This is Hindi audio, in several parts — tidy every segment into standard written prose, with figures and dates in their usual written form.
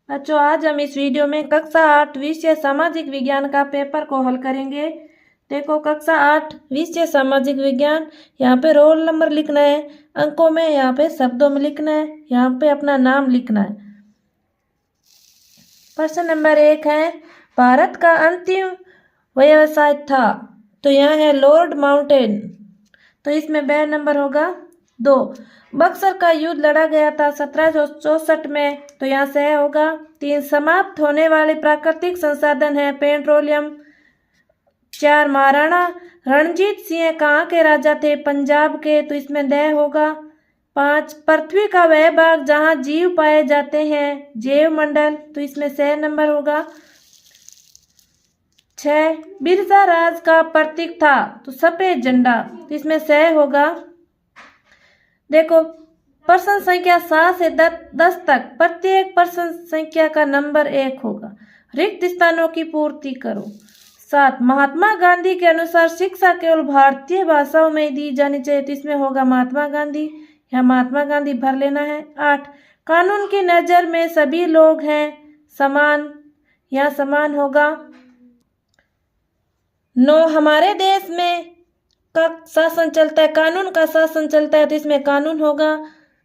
बच्चों, आज हम इस वीडियो में कक्षा 8 विषय सामाजिक विज्ञान का पेपर को हल करेंगे। देखो, कक्षा 8 विषय सामाजिक विज्ञान, यहाँ पे रोल नंबर लिखना है, अंकों में, यहाँ पे शब्दों में लिखना है, यहाँ पे अपना नाम लिखना है। प्रश्न नंबर 1 है, भारत का अंतिम व्यवसाय था, तो यहाँ है लॉर्ड माउंटेन, तो इसमें ब नंबर होगा 2। बक्सर का युद्ध लड़ा गया था 1764 में, तो यहाँ से होगा 3। समाप्त होने वाले प्राकृतिक संसाधन है पेट्रोलियम। 4। महाराणा रणजीत सिंह कहाँ के राजा थे? पंजाब के, तो इसमें द होगा। 5। पृथ्वी का वह भाग जहाँ जीव पाए जाते हैं जैव मंडल, तो इसमें स नंबर होगा। 6। बिरसा राज का प्रतीक था, तो सफेद झंडा, तो इसमें स होगा। देखो, प्रश्न संख्या 7 से 10 तक प्रत्येक प्रश्न संख्या का नंबर 1 होगा। रिक्त स्थानों की पूर्ति करो। 7। महात्मा गांधी के अनुसार शिक्षा केवल भारतीय भाषाओं में दी जानी चाहिए, तो इसमें होगा महात्मा गांधी, या महात्मा गांधी भर लेना है। 8। कानून की नज़र में सभी लोग हैं समान, या समान होगा। 9। हमारे देश में का शासन चलता है, कानून का शासन चलता है, तो इसमें कानून होगा।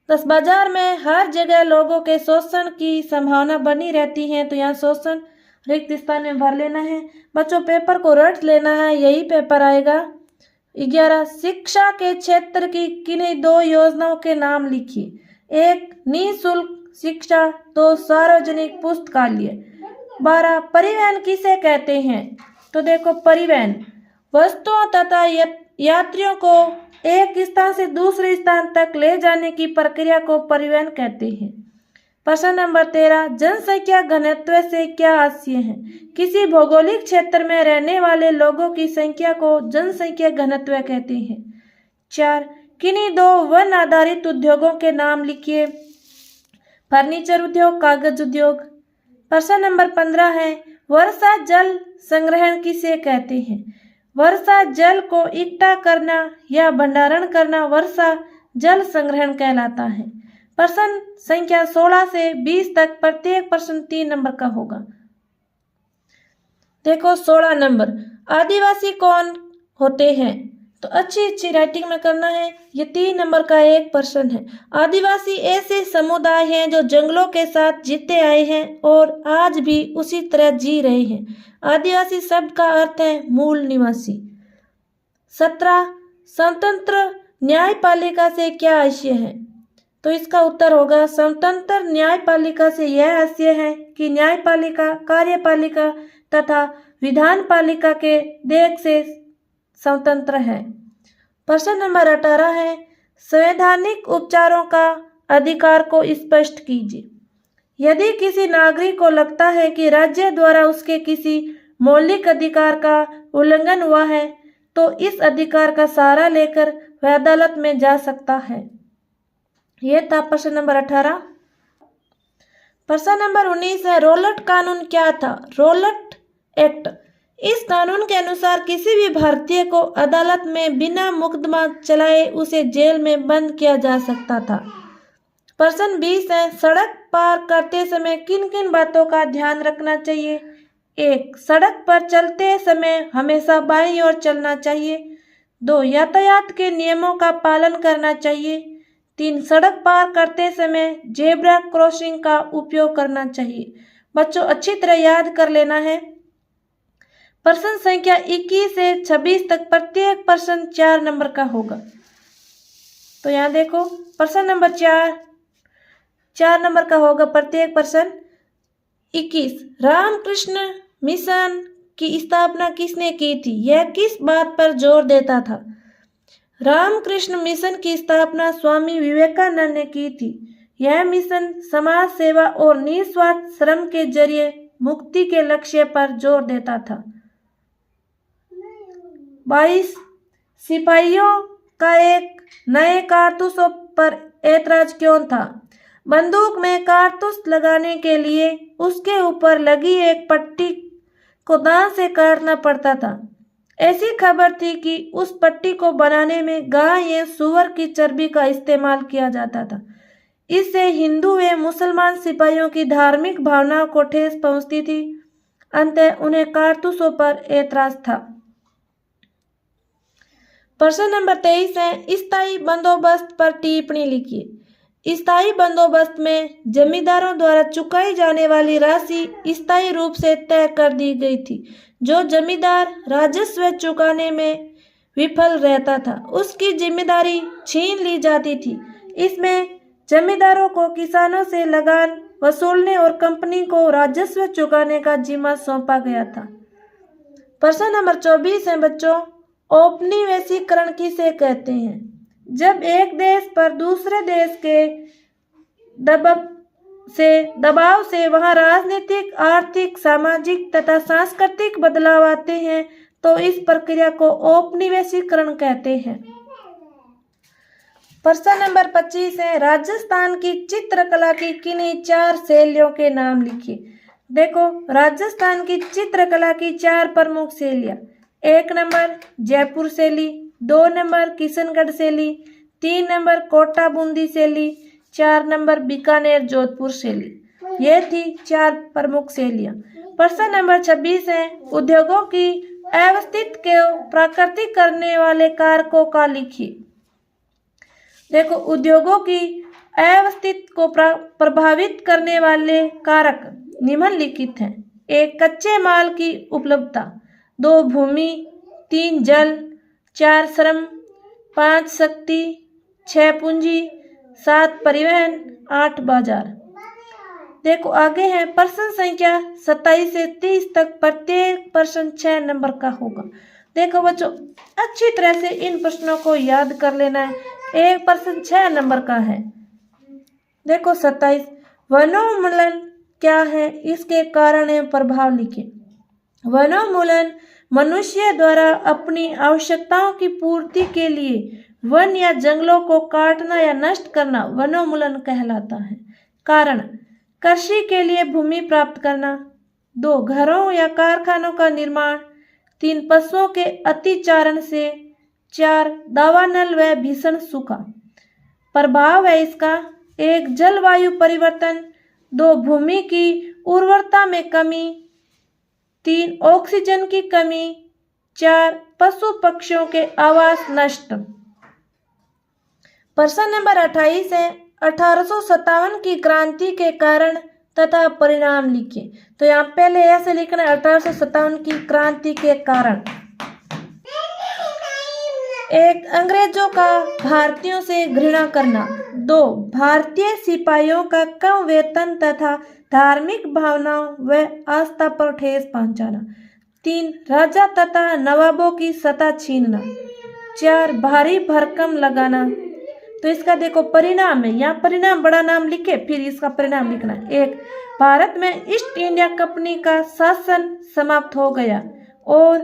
10। बाजार में हर जगह लोगों के शोषण की संभावना बनी रहती है, तो यहाँ शोषण रिक्त स्थान में भर लेना है। बच्चों, पेपर को रट लेना है, यही पेपर आएगा। 11। शिक्षा के क्षेत्र की किन्हीं 2 योजनाओं के नाम लिखिए। 1। निःशुल्क शिक्षा, 2। सार्वजनिक पुस्तकालय। 12। परिवहन किसे कहते हैं? तो देखो, परिवहन वस्तुओं तथा यात्रियों को एक स्थान से दूसरे स्थान तक ले जाने की प्रक्रिया को परिवहन कहते हैं। प्रश्न नंबर 13। जनसंख्या घनत्व से क्या आशय है? किसी भौगोलिक क्षेत्र में रहने वाले लोगों की संख्या को जनसंख्या घनत्व कहते हैं। 4। किन्हीं 2 वन आधारित उद्योगों के नाम लिखिए। फर्नीचर उद्योग, कागज उद्योग। प्रश्न नंबर 15 है, वर्षा जल संग्रहण किसे कहते हैं? वर्षा जल को इकट्ठा करना या भंडारण करना वर्षा जल संग्रहण कहलाता है। प्रश्न संख्या 16 से 20 तक प्रत्येक प्रश्न 3 नंबर का होगा। देखो, 16 नंबर, आदिवासी कौन होते हैं? तो अच्छी राइटिंग में करना है, ये 3 नंबर का एक प्रश्न है। आदिवासी ऐसे समुदाय हैं जो जंगलों के साथ जीते आए हैं और आज भी उसी तरह जी रहे हैं। आदिवासी शब्द का अर्थ है मूल निवासी। 17। स्वतंत्र न्यायपालिका से क्या आशय है? तो इसका उत्तर होगा, स्वतंत्र न्यायपालिका से यह आशय है कि न्यायपालिका कार्यपालिका तथा विधान पालिका के देख से स्वतंत्र है। प्रश्न नंबर 18 है, संवैधानिक उपचारों का अधिकार को स्पष्ट कीजिए। यदि किसी नागरिक को लगता है कि राज्य द्वारा उसके किसी मौलिक अधिकार का उल्लंघन हुआ है, तो इस अधिकार का सहारा लेकर वह अदालत में जा सकता है। यह था प्रश्न नंबर 18। प्रश्न नंबर 19 है, रौलट कानून क्या था? रौलट एक्ट, इस कानून के अनुसार किसी भी भारतीय को अदालत में बिना मुकदमा चलाए उसे जेल में बंद किया जा सकता था। प्रश्न 20 है, सड़क पार करते समय किन किन बातों का ध्यान रखना चाहिए? 1। सड़क पर चलते समय हमेशा बाईं ओर चलना चाहिए। 2। यातायात के नियमों का पालन करना चाहिए। 3। सड़क पार करते समय जेब्रा क्रॉसिंग का उपयोग करना चाहिए। बच्चों, अच्छी तरह याद कर लेना है। प्रश्न संख्या 21 से 26 तक प्रत्येक प्रश्न 4 नंबर का होगा। तो यहाँ देखो, प्रश्न नंबर 4 नंबर का होगा प्रत्येक प्रश्न। 21। रामकृष्ण मिशन की स्थापना किसने की थी? यह किस बात पर जोर देता था? रामकृष्ण मिशन की स्थापना स्वामी विवेकानंद ने की थी। यह मिशन समाज सेवा और निस्वार्थ श्रम के जरिए मुक्ति के लक्ष्य पर जोर देता था। 22। सिपाहियों का एक नए कारतूसों पर ऐतराज क्यों था? बंदूक में कारतूस लगाने के लिए उसके ऊपर लगी एक पट्टी को दांत से काटना पड़ता था। ऐसी खबर थी कि उस पट्टी को बनाने में गाय या सूअर की चर्बी का इस्तेमाल किया जाता था। इससे हिंदू व मुसलमान सिपाहियों की धार्मिक भावनाओं को ठेस पहुंचती थी। अंततः उन्हें कारतूसों पर एतराज था। प्रश्न नंबर 23 है, स्थायी बंदोबस्त पर टिप्पणी लिखिए। स्थायी बंदोबस्त में जमींदारों द्वारा चुकाई जाने वाली राशि स्थायी रूप से तय कर दी गई थी। जो जमींदार राजस्व चुकाने में विफल रहता था, उसकी जिम्मेदारी छीन ली जाती थी। इसमें जमींदारों को किसानों से लगान वसूलने और कंपनी को राजस्व चुकाने का जिम्मा सौंपा गया था। प्रश्न नंबर 24 है बच्चों, औपनिवेशीकरण किसे कहते हैं? जब एक देश पर दूसरे देश के दबाव से वहां राजनीतिक, आर्थिक, सामाजिक तथा सांस्कृतिक बदलाव आते हैं तो इस प्रक्रिया को औपनिवेशीकरण कहते हैं। प्रश्न नंबर 25 है, राजस्थान की चित्रकला की किन्हीं 4 शैलियों के नाम लिखिए। देखो, राजस्थान की चित्रकला की 4 प्रमुख शैलियाँ। 1 नंबर जयपुर शैली, 2 नंबर किशनगढ़ शैली, 3 नंबर कोटा बूंदी शैली, 4 नंबर बीकानेर जोधपुर शैली। ये थी 4 प्रमुख शैलियाँ। प्रश्न नंबर 26 है, उद्योगों की अवस्थित को प्राकृतिक करने वाले कारकों का लिखिए। देखो, उद्योगों की अवस्थित को प्रभावित करने वाले कारक निम्नलिखित हैं। 1 कच्चे माल की उपलब्धता, 2 भूमि, 3 जल, 4 श्रम, 5 शक्ति, 6 पूंजी, 7 परिवहन, 8 बाजार। देखो आगे है प्रश्न संख्या 27 से 30 तक, प्रत्येक प्रश्न 6 नंबर का होगा। देखो बच्चों, अच्छी तरह से इन प्रश्नों को याद कर लेना है। एक प्रश्न 6 नंबर का है। देखो 27, वनोन्मूलन क्या है, इसके कारण एवं प्रभाव लिखिए। वनोन्मूलन मनुष्य द्वारा अपनी आवश्यकताओं की पूर्ति के लिए वन या जंगलों को काटना या नष्ट करना वनोन्मूलन कहलाता है। कारण, कृषि के लिए भूमि प्राप्त करना, 2 घरों या कारखानों का निर्माण, 3 पशुओं के अतिचारण से, 4 दावानल व भीषण सूखा। प्रभाव है इसका, 1 जलवायु परिवर्तन, 2 भूमि की उर्वरता में कमी, 3 ऑक्सीजन की कमी, 4 पशु पक्षियों के आवास नष्ट। प्रश्न नंबर 28 है, 1857 की क्रांति के कारण तथा परिणाम लिखिए। तो यहाँ पहले ऐसे लिखना है, 1857 की क्रांति के कारण। 1 अंग्रेजों का भारतीयों से घृणा करना, 2 भारतीय सिपाहियों का कम वेतन तथा धार्मिक भावनाओं व आस्था पर ठेस पहुंचाना, 3 राजा तथा नवाबों की सत्ता छीनना, 4 भारी भरकम लगाना। तो इसका देखो परिणाम है, यहाँ परिणाम बड़ा नाम लिखे, फिर इसका परिणाम लिखना है। 1 भारत में ईस्ट इंडिया कंपनी का शासन समाप्त हो गया और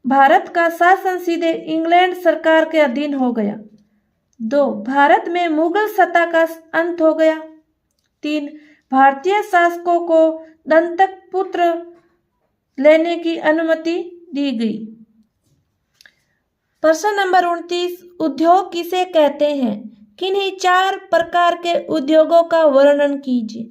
भारत का शासन सीधे इंग्लैंड सरकार के अधीन हो गया। 2 भारत में मुगल सत्ता का अंत हो गया। 3 भारतीय शासकों को दत्तक पुत्र लेने की अनुमति दी गई। प्रश्न नंबर 29, उद्योग किसे कहते हैं? किन्हीं 4 प्रकार के उद्योगों का वर्णन कीजिए।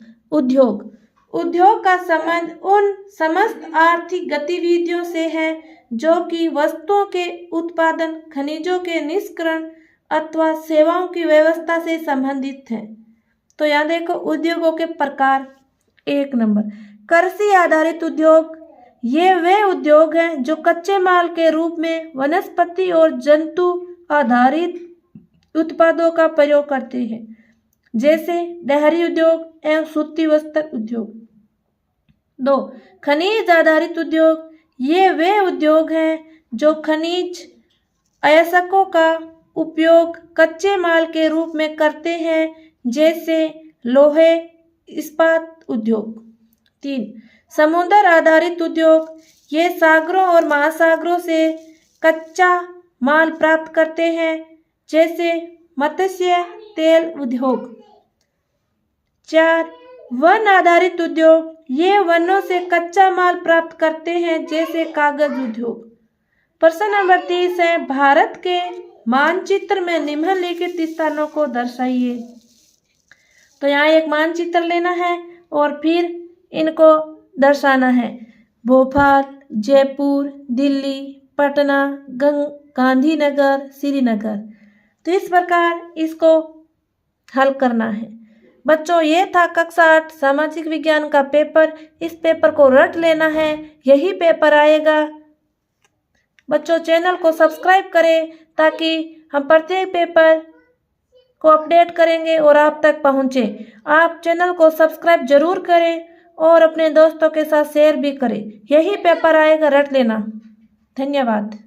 उद्योग का संबंध उन समस्त आर्थिक गतिविधियों से है जो कि वस्तुओं के उत्पादन, खनिजों के निष्करण अथवा सेवाओं की व्यवस्था से संबंधित है। तो यहाँ देखो उद्योगों के प्रकार। 1 नंबर कृषि आधारित उद्योग, ये वे उद्योग हैं जो कच्चे माल के रूप में वनस्पति और जंतु आधारित उत्पादों का प्रयोग करते हैं, जैसे डेयरी उद्योग एवं सूती वस्त्र उद्योग। 2 खनिज आधारित उद्योग, ये वे उद्योग हैं जो खनिज अयस्कों का उपयोग कच्चे माल के रूप में करते हैं, जैसे लोहे इस्पात उद्योग। 3 समुद्र आधारित उद्योग, ये सागरों और महासागरों से कच्चा माल प्राप्त करते हैं, जैसे मत्स्य तेल उद्योग। 4 वन आधारित उद्योग, ये वनों से कच्चा माल प्राप्त करते हैं, जैसे कागज उद्योग। प्रश्न नंबर 30 है, भारत के मानचित्र में निम्नलिखित स्थानों को दर्शाइए। तो यहाँ एक मानचित्र लेना है और फिर इनको दर्शाना है। भोपाल, जयपुर, दिल्ली, पटना, गांधीनगर, श्रीनगर। तो इस प्रकार इसको हल करना है। बच्चों, ये था कक्षा 8 सामाजिक विज्ञान का पेपर। इस पेपर को रट लेना है, यही पेपर आएगा। बच्चों, चैनल को सब्सक्राइब करें ताकि हम प्रत्येक पेपर को अपडेट करेंगे और आप तक पहुंचे। आप चैनल को सब्सक्राइब जरूर करें और अपने दोस्तों के साथ शेयर भी करें। यही पेपर आएगा, रट लेना। धन्यवाद।